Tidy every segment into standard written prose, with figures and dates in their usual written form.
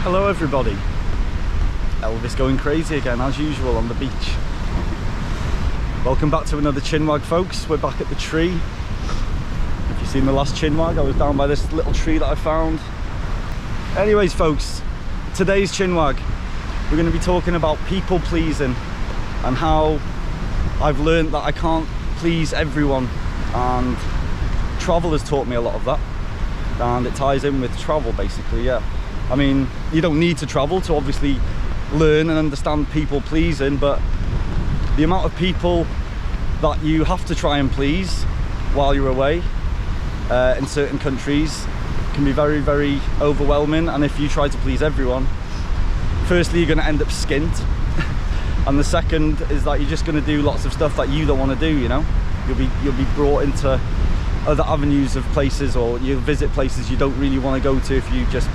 Hello everybody. Elvis going crazy again as usual on the beach. Welcome back to another Chinwag, folks. We're back at the tree. If you've seen the last Chinwag, I was down by this little tree that I found. Anyways folks, today's Chinwag, we're going to be talking about people pleasing and how I've learned that I can't please everyone, and travel has taught me a lot of that, and it ties in with travel basically. Yeah, I mean, you don't need to travel to obviously learn and understand people pleasing, but the amount of people that you have to try and please while you're away in certain countries can be very, very overwhelming. And if you try to please everyone, firstly you're going to end up skint, and the second is that you're just going to do lots of stuff that you don't want to do. You know, you'll be brought into other avenues of places, or you'll visit places you don't really want to go to if you just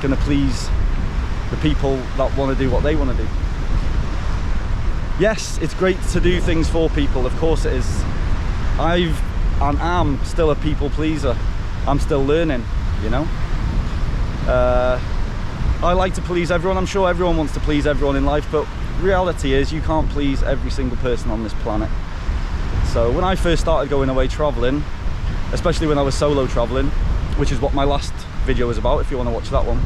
going to please the people that want to do what they want to do. Yes, it's great to do things for people, of course it is. I am still a people pleaser. I'm still learning, you know. I like to please everyone. I'm sure everyone wants to please everyone in life, but reality is you can't please every single person on this planet. So when I first started going away traveling, especially when I was solo traveling, which is what my last video was about, if you want to watch that one,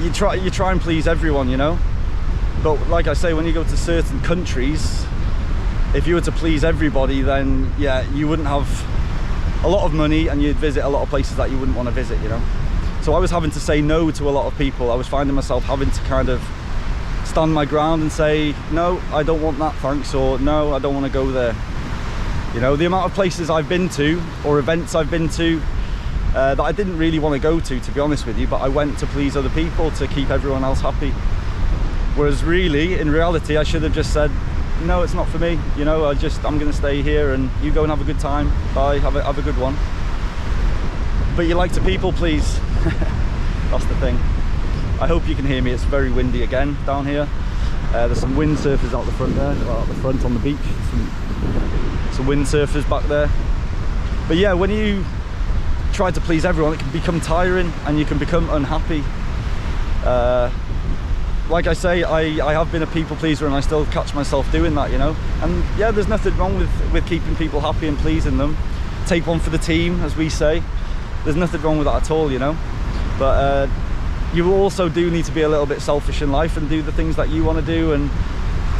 you try and please everyone, you know. But like I say, when you go to certain countries, if you were to please everybody, then yeah, you wouldn't have a lot of money and you'd visit a lot of places that you wouldn't want to visit, you know. So I was having to say no to a lot of people. I was finding myself having to kind of stand my ground and say, no, I don't want that, thanks, or no, I don't want to go there. You know, the amount of places I've been to or events I've been to that I didn't really want to go to be honest with you, but I went to please other people, to keep everyone else happy. Whereas really, in reality, I should have just said, no, it's not for me. You know, I'm going to stay here and you go and have a good time. Bye, have a good one. But you like to people please. That's the thing. I hope you can hear me. It's very windy again down here. There's some windsurfers out the front there, well, out the front on the beach. Some windsurfers back there. But yeah, when you try to please everyone, it can become tiring and you can become unhappy. Like I say, I have been a people pleaser and I still catch myself doing that, you know. And yeah, there's nothing wrong with keeping people happy and pleasing them. Take one for the team, as we say. There's nothing wrong with that at all, you know. But you also do need to be a little bit selfish in life and do the things that you want to do and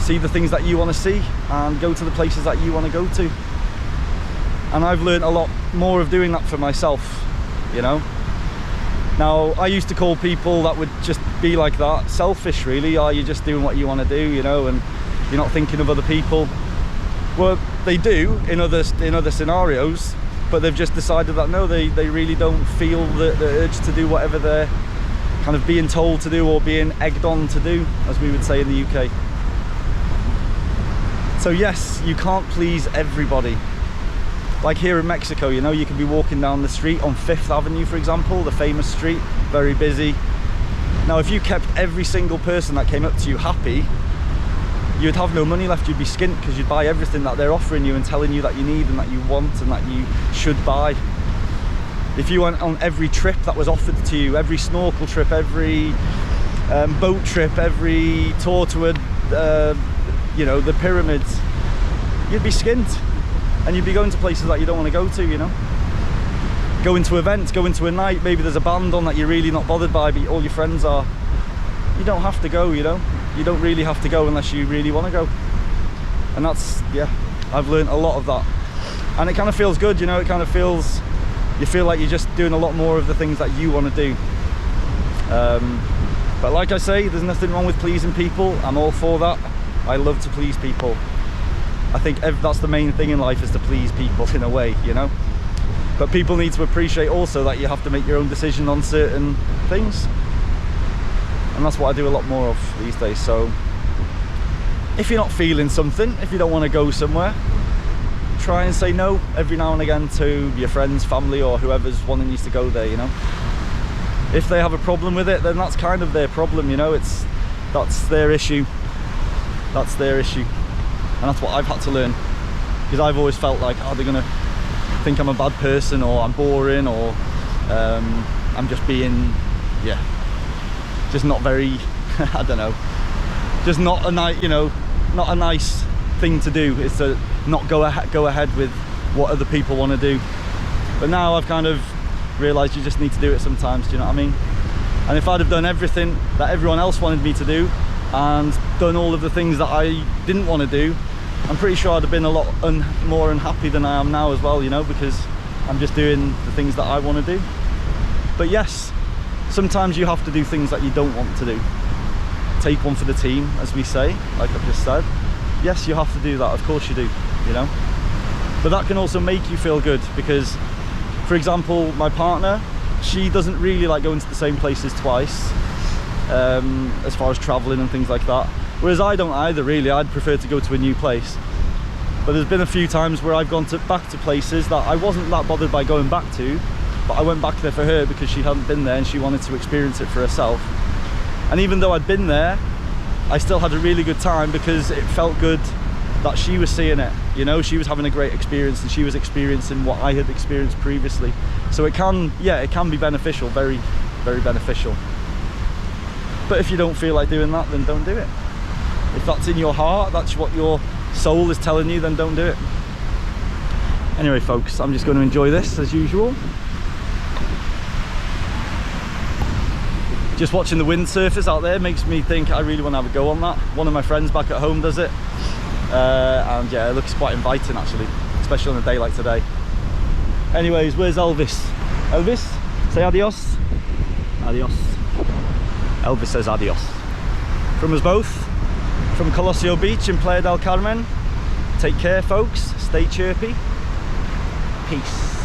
see the things that you want to see and go to the places that you want to go to. And I've learned a lot more of doing that for myself, you know. Now, I used to call people that would just be like that selfish, really. Are you just doing what you want to do, you know, and you're not thinking of other people? Well, they do in other scenarios, but they've just decided that no, they really don't feel the urge to do whatever they're kind of being told to do or being egged on to do, as we would say in the UK. So yes, you can't please everybody. Like here in Mexico, you know, you can be walking down the street on 5th Avenue, for example, the famous street, very busy. Now, if you kept every single person that came up to you happy, you'd have no money left. You'd be skint because you'd buy everything that they're offering you and telling you that you need and that you want and that you should buy. If you went on every trip that was offered to you, every snorkel trip, every boat trip, every tour to you know, the pyramids, you'd be skint. And you'd be going to places that you don't want to go to, you know. Going to events, going to a night, maybe there's a band on that you're really not bothered by, but all your friends are. You don't have to go, you know. You don't really have to go unless you really want to go. And that's, yeah, I've learned a lot of that. And it kind of feels good, you know, it kind of feels, you feel like you're just doing a lot more of the things that you want to do. But like I say, there's nothing wrong with pleasing people. I'm all for that. I love to please people. I think that's the main thing in life, is to please people in a way, you know. But people need to appreciate also that you have to make your own decision on certain things. And that's what I do a lot more of these days. So if you're not feeling something, if you don't want to go somewhere, try and say no every now and again to your friends, family, or whoever's wanting you to go there, you know. If they have a problem with it, then that's kind of their problem, you know. That's their issue. That's their issue. And that's what I've had to learn, because I've always felt like, oh, they're gonna think I'm a bad person, or I'm boring, or I'm just being yeah, just not very, I don't know, just not a nice, you know, not a nice thing to do, is to not go ahead with what other people want to do. But now I've kind of realized you just need to do it sometimes, do you know what I mean? And if I'd have done everything that everyone else wanted me to do and done all of the things that I didn't want to do, I'm pretty sure I'd have been a lot more unhappy than I am now as well, you know, because I'm just doing the things that I want to do. But yes, sometimes you have to do things that you don't want to do. Take one for the team, as we say, like I've just said. Yes, you have to do that, of course you do, you know. But that can also make you feel good, because, for example, my partner, she doesn't really like going to the same places twice, as far as traveling and things like that. Whereas I don't either, really. I'd prefer to go to a new place. But there's been a few times where I've gone back to places that I wasn't that bothered by going back to, but I went back there for her because she hadn't been there and she wanted to experience it for herself. And even though I'd been there, I still had a really good time because it felt good that she was seeing it, you know. She was having a great experience and she was experiencing what I had experienced previously. So it can, yeah, it can be beneficial, very, very beneficial. But if you don't feel like doing that, then don't do it. If that's in your heart, that's what your soul is telling you, then don't do it. Anyway, folks, I'm just going to enjoy this as usual. Just watching the windsurfers out there makes me think I really want to have a go on that. One of my friends back at home does it. And yeah, it looks quite inviting actually, especially on a day like today. Anyways, where's Elvis? Elvis, say adios. Adios. Elvis says adios. From us both, from Colosio Beach in Playa del Carmen. Take care, folks. Stay chirpy. Peace.